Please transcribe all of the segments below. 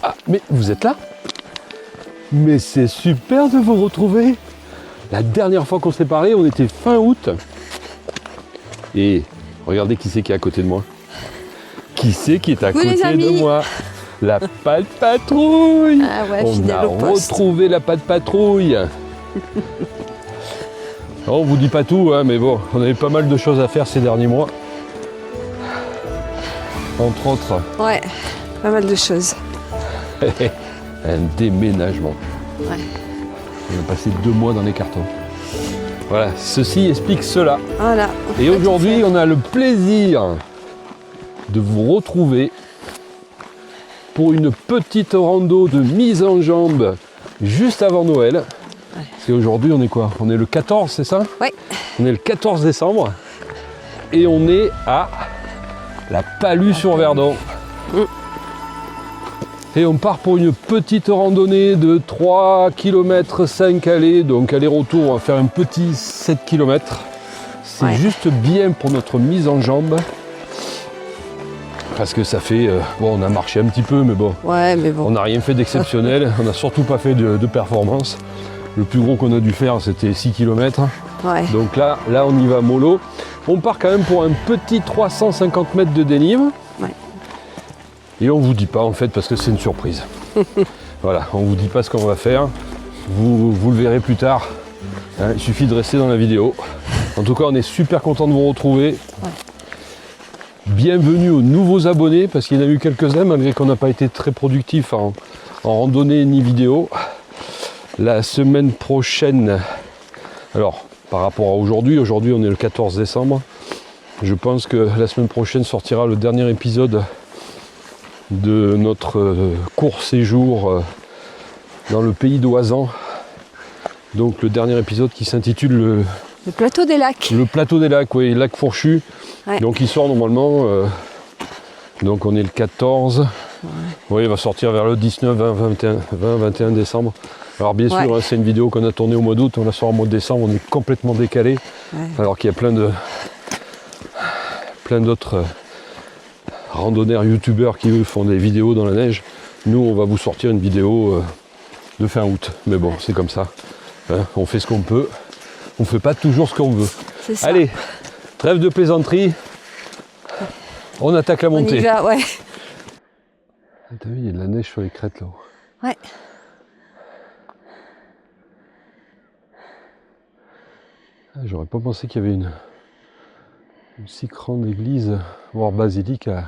Ah, mais vous êtes là? Mais c'est super de vous retrouver. La dernière fois qu'on s'est parlé, on était fin août. Et regardez qui c'est qui est à côté de moi. Qui c'est qui est à côté de moi? La Pat Patrouille. Ah ouais, on a retrouvé la Pat Patrouille. On vous dit pas tout, hein, mais bon, on avait pas mal de choses à faire ces derniers mois. Entre autres. Ouais, pas mal de choses. Un déménagement. Ouais. On a passé 2 mois dans les cartons. Voilà, ceci explique cela. Voilà. Et aujourd'hui, on a le plaisir de vous retrouver pour une petite rando de mise en jambe juste avant Noël. Ouais. C'est aujourd'hui, on est quoi? On est le 14, c'est ça? Oui. On est le 14 décembre et on est à la Palus-sur-Verdon. Et on part pour une petite randonnée de 3 km 5 allées, donc aller-retour, on va faire un petit 7 km. C'est juste bien pour notre mise en jambe. Parce que ça fait... bon, on a marché un petit peu, mais bon. Ouais, mais bon. On n'a rien fait d'exceptionnel. On n'a surtout pas fait de performance. Le plus gros qu'on a dû faire, c'était 6 km. Ouais. Donc là, on y va mollo. On part quand même pour un petit 350 mètres de dénive. Ouais. Et on vous dit pas en fait parce que c'est une surprise. Voilà, on vous dit pas ce qu'on va faire. Vous le verrez plus tard. Hein, il suffit de rester dans la vidéo. En tout cas, on est super content de vous retrouver. Ouais. Bienvenue aux nouveaux abonnés parce qu'il y en a eu quelques-uns malgré qu'on n'a pas été très productif en randonnée ni vidéo. La semaine prochaine, alors par rapport à aujourd'hui on est le 14 décembre. Je pense que la semaine prochaine sortira le dernier épisode de notre court séjour dans le pays d'Oisan. Donc le dernier épisode qui s'intitule le plateau des lacs. Le plateau des lacs, oui, lac Fourchu. Ouais. Donc il sort normalement, donc on est le 14. Ouais. Oui, il va sortir vers le 19, 21 décembre. Alors bien sûr, hein, c'est une vidéo qu'on a tournée au mois d'août, on la sort au mois de décembre, on est complètement décalé. Ouais. Alors qu'il y a plein d'autres randonneurs, youtubeurs qui eux font des vidéos dans la neige. Nous, on va vous sortir une vidéo de fin août. Mais bon, c'est comme ça. Hein, on fait ce qu'on peut. On ne fait pas toujours ce qu'on veut. Allez, trêve de plaisanterie. On attaque la montée. On y va, ouais. T'as vu, il y a de la neige sur les crêtes là-haut. Ouais. Ah, j'aurais pas pensé qu'il y avait une si grande église, voire basilique à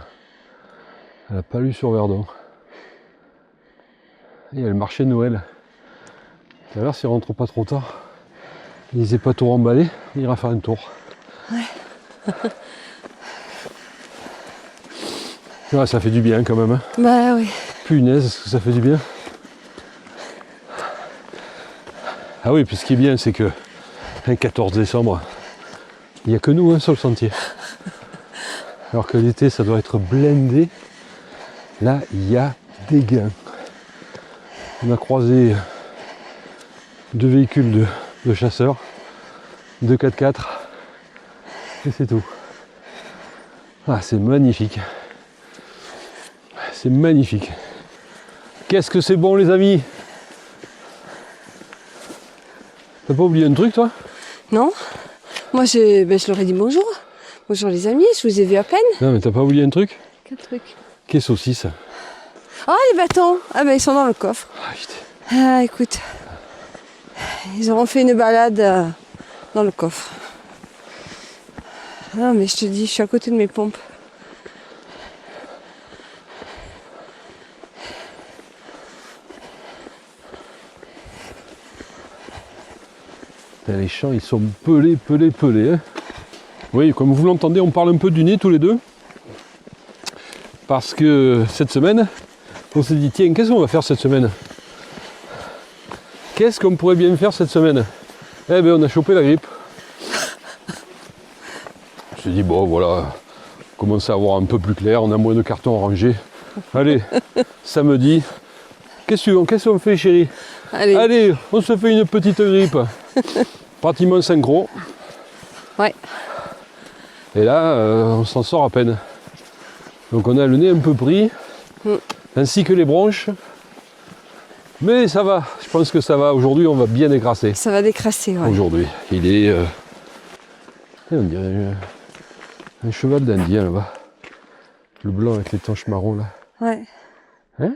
la Palus-sur-Verdon. Il y a le marché de Noël. Tout à l'heure, s'il rentre pas trop tard, il n'ait pas tout remballé, il ira faire un tour. Ouais. Ouais, ça fait du bien quand même. Hein. Bah oui. Punaise, est-ce que ça fait du bien? Ah oui, puis ce qui est bien, c'est que le 14 décembre, il n'y a que nous hein, sur le sentier. Alors que l'été, ça doit être blindé. Là, il y a des gains. On a croisé 2 véhicules de chasseurs, 2 4x4, et c'est tout. Ah, c'est magnifique. C'est magnifique. Qu'est-ce que c'est bon, les amis? T'as pas oublié un truc, toi? Non. Moi, je leur ai dit bonjour. Bonjour, les amis. Je vous ai vu à peine. Non, mais t'as pas oublié un truc? Quel truc? Quelle saucisse? Ah, les bâtons. Ah, ben, ils sont dans le coffre. Ah, putain. Ah, écoute. Ils auront fait une balade dans le coffre. Ah, mais je te dis, je suis à côté de mes pompes. Les champs, ils sont pelés. Hein. Oui, comme vous l'entendez, on parle un peu du nez tous les deux. Parce que cette semaine, on s'est dit, tiens, qu'est-ce qu'on va faire cette semaine? Qu'est-ce qu'on pourrait bien faire cette semaine? Eh bien, on a chopé la grippe. Je me suis dit, bon, voilà, on commence à avoir un peu plus clair, on a moins de cartons rangés. Allez, samedi, qu'est-ce qu'on fait, chérie? Allez, on se fait une petite grippe. Pratiquement synchro. Ouais. Et là, on s'en sort à peine. Donc on a le nez un peu pris. ainsi que les bronches. Mais ça va, je pense que ça va. Aujourd'hui, on va bien décrasser. Ça va décrasser, ouais. Aujourd'hui, il est... on dirait un cheval d'Indien là-bas. Le blanc avec les tanches marron là. Ouais. Hein?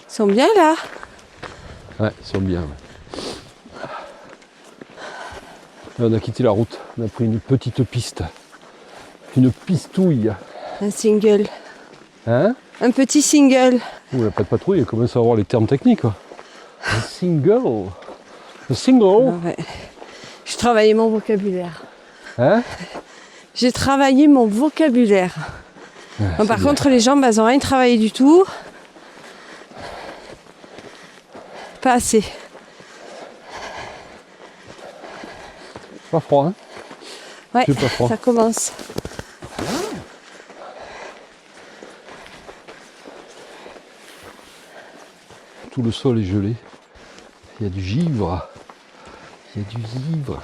Ils sont bien là. Ouais, ils sont bien. Ouais. Là, on a quitté la route, on a pris une petite piste. Une pistouille. Un single. Hein? Un petit single. On n'a pas de patrouille, on commence à avoir les termes techniques. Quoi. Un single. Un single. Ah ouais. Je travaillais mon vocabulaire. Hein? J'ai travaillé mon vocabulaire. Ouais, Bon, par bien. contre, les jambes, elles n'ont rien travaillé du tout. Pas assez. Pas froid, hein? Ouais, C'est pas froid. ça commence. Tout le sol est gelé. Il y a du givre. Il y a du givre.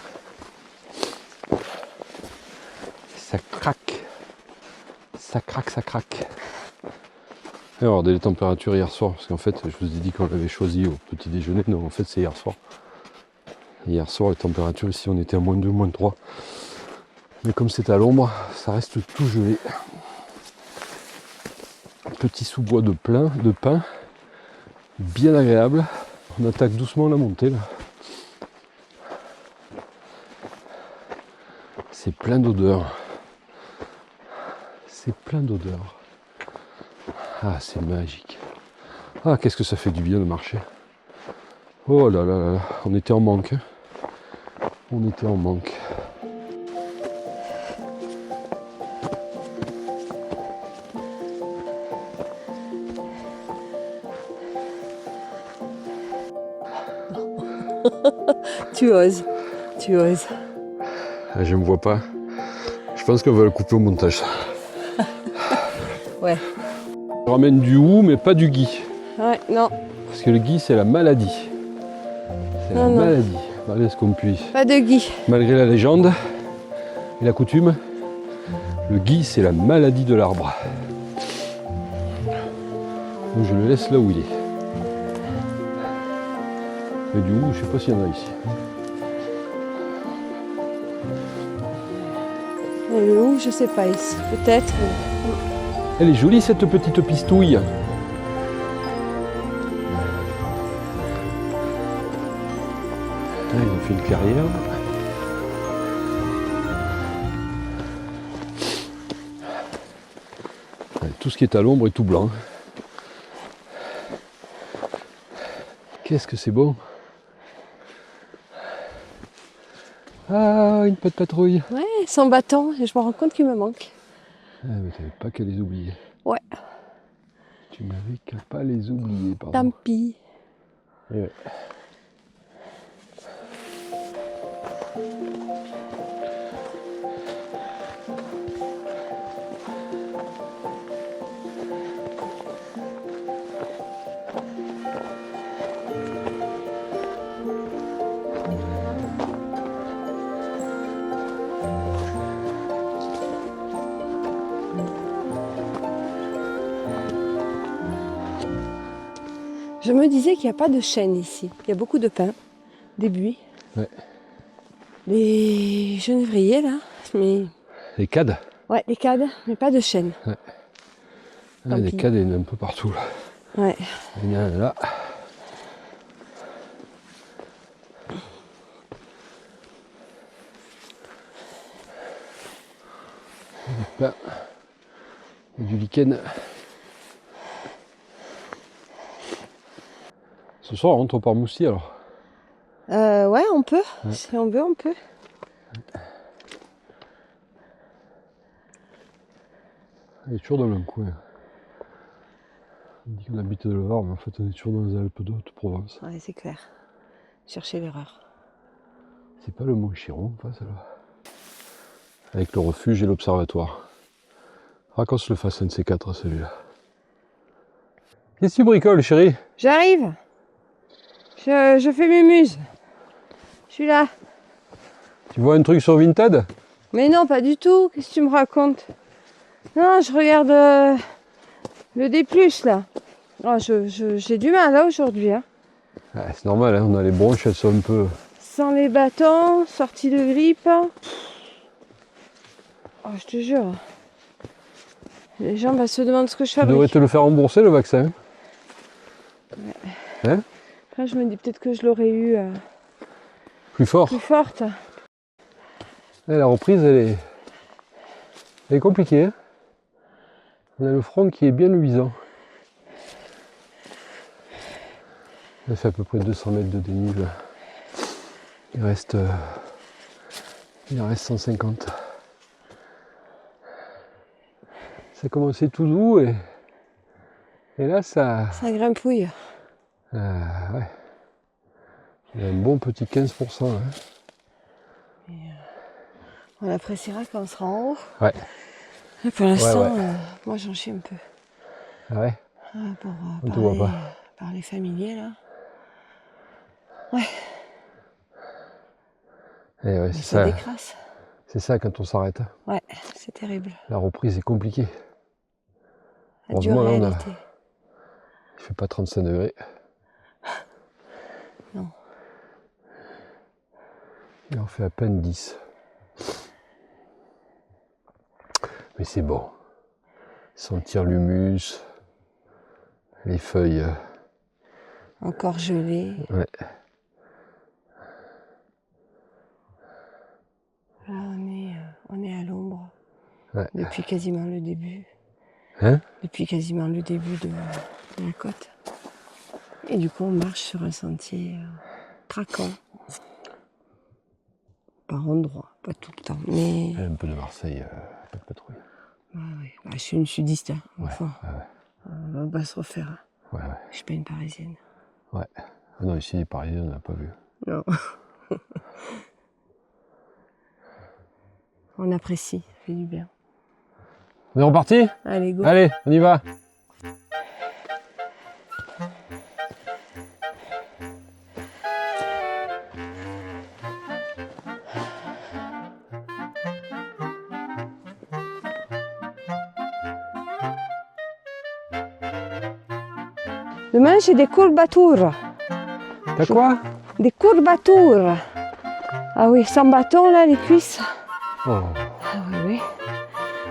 Ça craque. Ça craque, ça craque. Et alors, les températures hier soir, parce qu'en fait, je vous ai dit qu'on l'avait choisi au petit déjeuner. Non, en fait, c'est hier soir. Hier soir, les températures ici, on était à -2, -3. Mais comme c'est à l'ombre, ça reste tout gelé. Petit sous-bois de pin. Bien agréable. On attaque doucement la montée là. C'est plein d'odeurs. C'est plein d'odeurs. Ah, c'est magique. Ah, qu'est-ce que ça fait du bien de marcher. Oh là là là là, on était en manque. Hein. On était en manque. Tu oses. Tu oses. Ah, je me vois pas. Je pense qu'on va le couper au montage. Ouais. Je ramène du hou, mais pas du gui. Ouais, non. Parce que le gui, c'est la maladie. C'est la Non, non. maladie. Malgré ce qu'on puisse. Pas de gui. Malgré la légende et la coutume, le gui, c'est la maladie de l'arbre. Donc je le laisse là où il est. Mais du hou, je sais pas s'il y en a ici. Et le hou, je sais pas ici. Peut-être. Elle est jolie cette petite pistouille. Là, ils ont fait une clairière. Ouais, tout ce qui est à l'ombre est tout blanc. Qu'est-ce que c'est bon. Ah, une petite patrouille. Ouais, sans bâton. Et je me rends compte qu'il me manque. Ah, mais t'avais pas qu'à les oublier. Ouais. Tu n'avais qu'à pas les oublier, pardon. Tant pis. Et ouais. Je me disais qu'il n'y a pas de chêne ici. Il y a beaucoup de pins, des buis. Ouais. Les genévriers là. Mais... Les cades. Ouais, les cades, mais pas de chêne. Ah, Tant les pis. cades, il y en a un peu partout là. Ouais. Il y en a un là. Du pain. Et du lichen. Ce soir, on rentre par Moussi alors. Ouais, on peut. Ouais. Si on veut, on peut. On est toujours dans le même coin. On dit qu'on habite le Var, mais en fait on est toujours dans les Alpes d'Haute-Provence. Ouais, c'est clair. Chercher l'erreur. C'est pas le Mont Chiron en face là. Avec le refuge et l'observatoire. Qu'on se le fasse un de ces quatre celui-là. Qu'est-ce que tu bricoles, chérie? J'arrive. Je fais mes muses. Je suis là. Tu vois un truc sur Vinted? Mais non, pas du tout. Qu'est-ce que tu me racontes? Non, je regarde le D+, là. Oh, j'ai du mal, là, aujourd'hui. Hein. Ouais, c'est normal, hein, on a les bronches, elles sont un peu... Sans les bâtons, sortie de grippe. Oh, je te jure. Les gens se demandent ce que je Tu devrais fabrique. te le faire rembourser, le vaccin. Ouais. Hein? Après, je me dis peut-être que je l'aurais eu Plus fort. plus forte. Et la reprise, elle est compliquée. Hein, on a le front qui est bien luisant. On fait à peu près 200 mètres de dénivelé. Il reste 150. Ça commençait tout doux et là ça... Ça grimpouille. Ouais. Il y a un bon petit 15%. Hein. On appréciera quand on sera en haut. Ouais. Là, pour l'instant, Ouais. moi j'en chie un peu. Ah ouais. Pour On te voit pas. parler familier là. Ouais. Et ouais, Mais c'est ça ça. décrasse. C'est ça quand on s'arrête. Ouais, c'est terrible. La reprise est compliquée. La dure Heureusement, là, réalité. il fait pas 35 degrés. Non. Il en fait à peine 10. Mais c'est bon. Sentir l'humus, les feuilles. Encore gelé. Ouais. Là, on est à l'ombre. Ouais. Depuis quasiment le début. Hein? Depuis quasiment le début de la côte. Et du coup, on marche sur un sentier craquant. Par endroits, pas tout le temps. Mais Un peu de Marseille, pas de patrouille. ouais. Bah, je suis une sudiste. Hein, Ouais, enfin, ouais. on va pas se refaire. Ouais. Je suis pas une parisienne. Ouais. Ah non, ici, les Parisiens, on n'a pas vu. Non. On apprécie, ça fait du bien. On est reparti? Allez, go. Allez, on y va. Demain, j'ai des courbatures. T'as quoi? Des courbatures. Ah oui, sans bâton, là, les cuisses. Oh, Ah oui.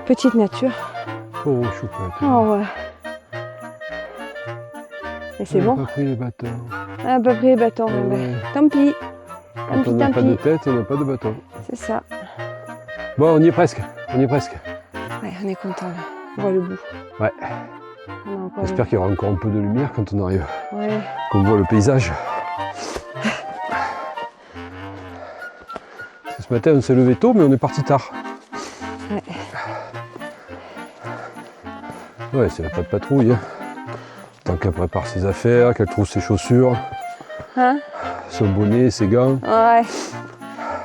Petite nature. pauvre choupette. Oh ouais. Et c'est On bon. n'a pas pris les bâtons. Ah, pas pris les bâtons. Eh ben, ouais. tant pis. Quand on n'a pas de tête, on n'a pas de bâton. C'est ça. Bon, on y est presque. On y est presque. Ouais, on est content là. On voit le bout. Ouais. On a encore J'espère qu'il y aura encore un peu de lumière quand on arrive. Ouais. Qu'on voit le paysage. Ce matin, on s'est levé tôt, mais on est parti tard. Ouais. Ouais, c'est la pas de patrouille. Hein. Tant qu'elle prépare ses affaires, qu'elle trouve ses chaussures, Hein? son bonnet, ses gants. Ouais.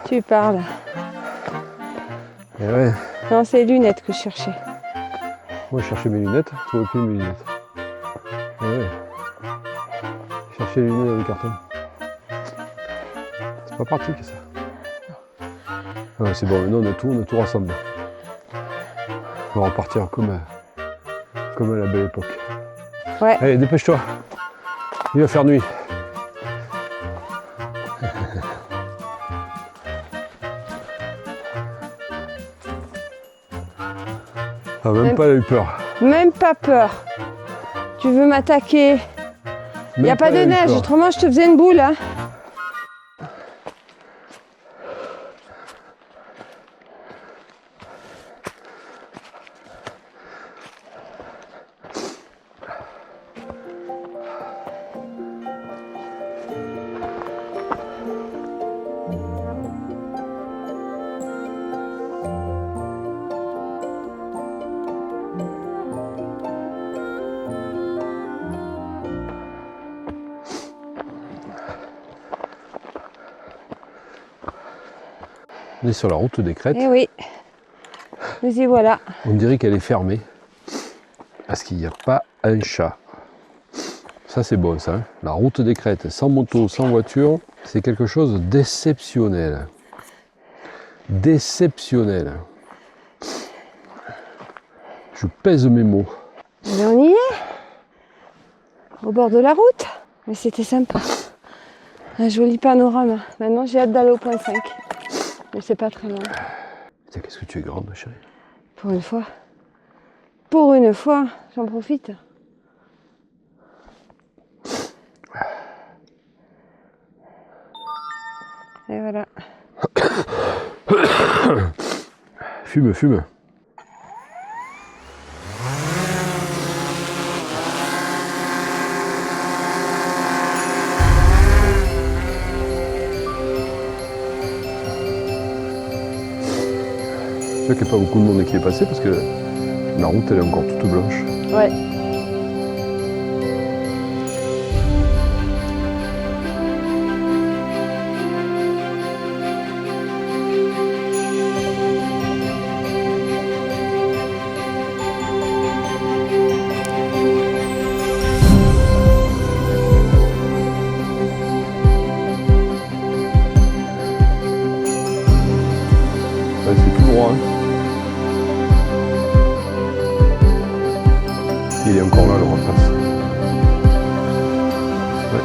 Tu parles. Et ouais, Non, c'est les lunettes que je cherchais. moi je cherchais mes lunettes, je trouvais plus mes lunettes. Et ouais. Je cherchais les lunettes dans le carton. C'est pas pratique ça. Ouais, c'est bon, maintenant on a tout rassemblé. On va repartir comme à la belle époque. Ouais. Allez, dépêche-toi. Il va faire nuit. Ah, même pas, elle a eu peur. Même pas peur. Tu veux m'attaquer? Il n'y a Même pas de elle a eu neige, peur. autrement je te faisais une boule. Hein. On est sur la route des crêtes. Eh oui. Mais y voilà. On dirait qu'elle est fermée. Parce qu'il n'y a pas un chat. Ça c'est bon ça. Hein. La route des crêtes, sans moto, sans voiture, c'est quelque chose d'exceptionnel. D'exceptionnel. Je pèse mes mots. Mais on y est. Au bord de la route. Mais c'était sympa. Un joli panorama. Maintenant j'ai hâte d'aller au point 5. Mais c'est pas très loin. Putain, qu'est-ce que tu es grande, chérie. Pour une fois. Pour une fois, j'en profite. Et voilà. Fume, fume. C'est vrai qu'il n'y a pas beaucoup de monde qui est passé parce que la route elle est encore toute blanche. Ouais. Ouais, c'est tout droit. Hein. Il est encore là, le repasse. Ouais.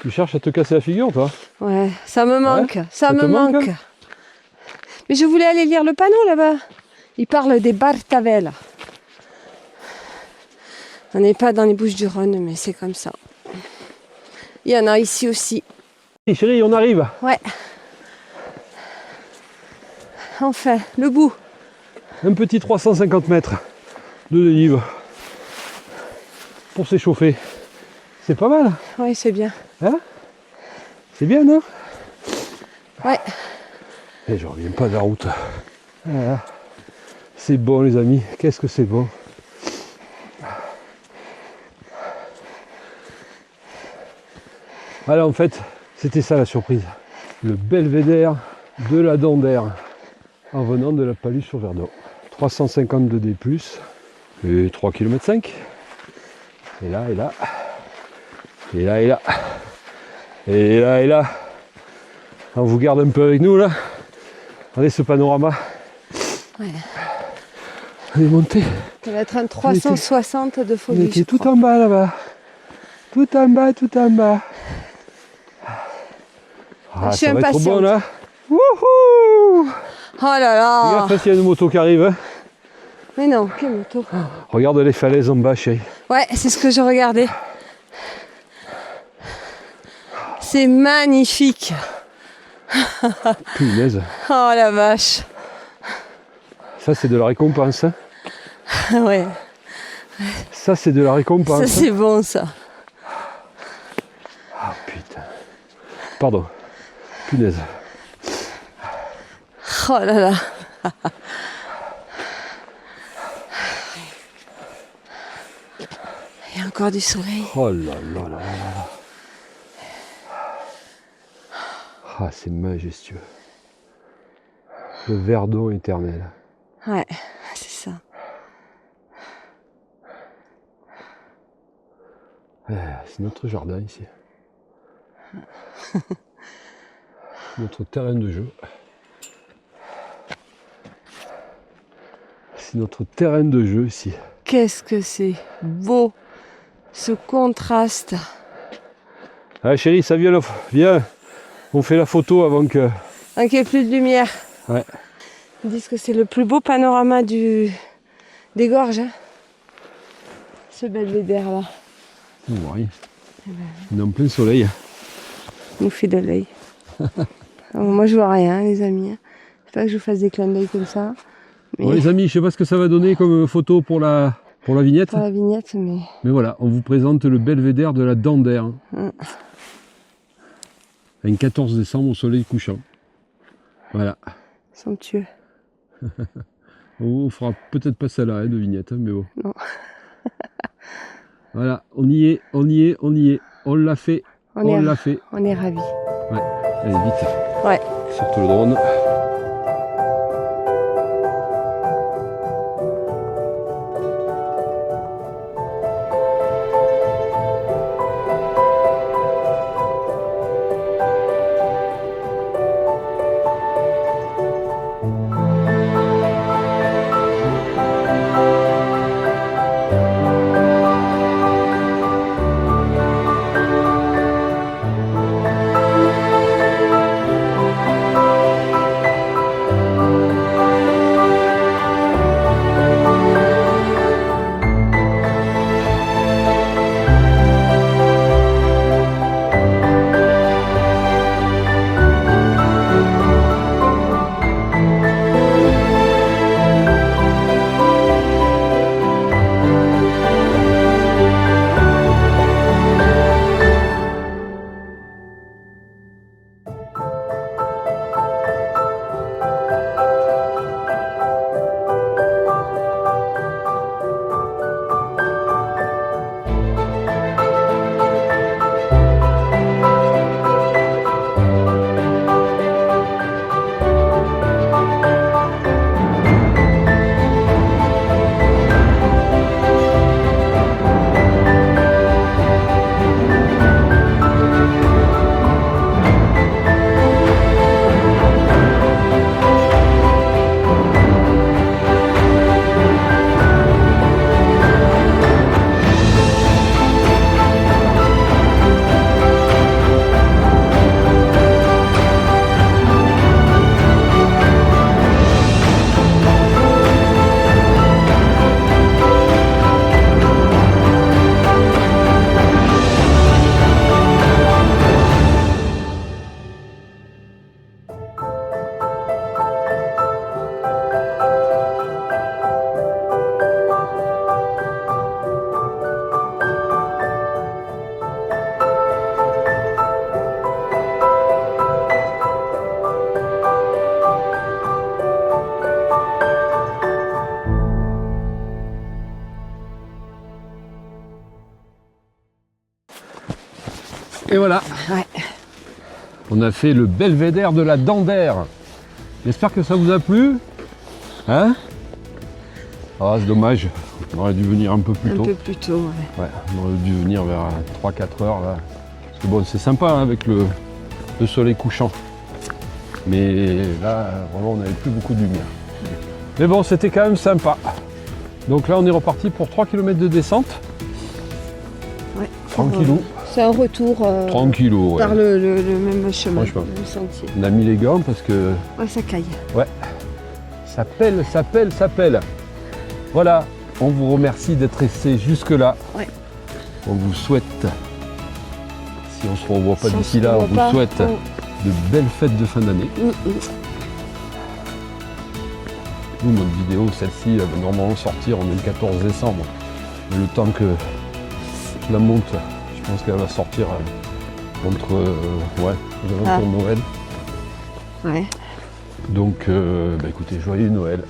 Tu cherches à te casser la figure, toi? Ouais, ça me manque. Ouais, ça ça me te manque, manque. Mais je voulais aller lire le panneau là-bas. Il parle des Bartavelles. On n'est pas dans les Bouches-du-Rhône, mais c'est comme ça. Il y en a ici aussi. Hey, chérie, on arrive. Ouais. Enfin, le bout. Un petit 350 mètres de dénive pour s'échauffer. C'est pas mal, Oui, c'est bien. hein? C'est bien, non? Ouais. Et je reviens pas de la route. Voilà. C'est bon, les amis. Qu'est-ce que c'est bon. Alors en fait, c'était ça la surprise. Le belvédère de la Dandère en venant de la Palus sur Verdon. 352 D+, et 3 km 5. Et là, et là. Et là, et là. Et là, et là. On vous garde un peu avec nous là. Regardez ce panorama. Ouais. On est monté. Ça va être un 360 de On folie. était je tout crois. en bas là-bas. Tout en bas, tout en bas. Ah, Je suis ça va être impatiente. bon là. Wouhou! Oh là là. Regarde s'il y a une moto qui arrive. Hein. Mais non, quelle moto. Regarde les falaises en bas, chérie. Ouais, c'est ce que je regardais. C'est magnifique. Punaise. Oh la vache. Ça, c'est de la récompense. Hein. Ouais, Ça, c'est de la récompense. ça c'est bon ça. Ah putain. Pardon. Punaise. Oh là là. Il y a encore du soleil. Oh là là là là là. Ah, c'est majestueux. Le Verdon éternel. Ouais, c'est ça. C'est notre jardin ici. Notre terrain de jeu. C'est notre terrain de jeu ici. Qu'est-ce que c'est beau, ce contraste. Ah chérie, ça vient, viens, on fait la photo avant que... Avant qu'il n'y ait plus de lumière. Ouais. Ils disent que c'est le plus beau panorama des gorges. Hein. Ce belvédère là. Oh, oui. On est en plein soleil. Il nous fait de l'œil. Moi je vois rien les amis. C'est pas que je vous fasse des clins d'œil comme ça. Mais... Bon les amis, je sais pas ce que ça va donner comme photo pour la vignette. Pour la vignette, mais... Mais voilà, on vous présente le belvédère de la Dandère. Un 14 décembre au soleil couchant. Voilà. Somptueux. On fera peut-être pas celle-là hein, de vignette, hein, mais bon. Non. Voilà, on y est. On l'a fait. On l'a fait. On est ravis. Ouais, allez vite. Ouais. Sorte le drone. Et voilà, Ouais. on a fait le belvédère de la Dandère. J'espère que ça vous a plu. Hein? Ah, c'est dommage, on aurait dû venir un peu plus tôt. Un peu plus tôt, ouais. Ouais, on aurait dû venir vers 3-4 heures là. Parce que bon, c'est sympa hein, avec le soleil couchant. Mais là, vraiment, on n'avait plus beaucoup de lumière. Mais bon, c'était quand même sympa. Donc là, on est reparti pour 3 km de descente. Ouais. Tranquillou. C'est un retour Tranquillou, ouais. par le même chemin, Franchement. le sentier. On a mis les gants parce que Ouais, ça caille. ça pèle. Voilà, on vous remercie d'être resté jusque-là. Ouais. On vous souhaite, si on se revoit pas Si on d'ici se là, on revoit vous pas, souhaite de belles fêtes de fin d'année. Nous, notre vidéo, celle-ci, elle va normalement sortir, on est le 14 décembre. Mais le temps que je la monte, je pense qu'elle va sortir entre aux alentours de Noël. Ouais. Donc, écoutez, joyeux Noël.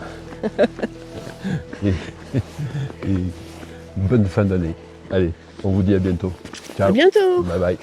et bonne fin d'année. Allez, on vous dit à bientôt. Ciao. À bientôt. Bye bye.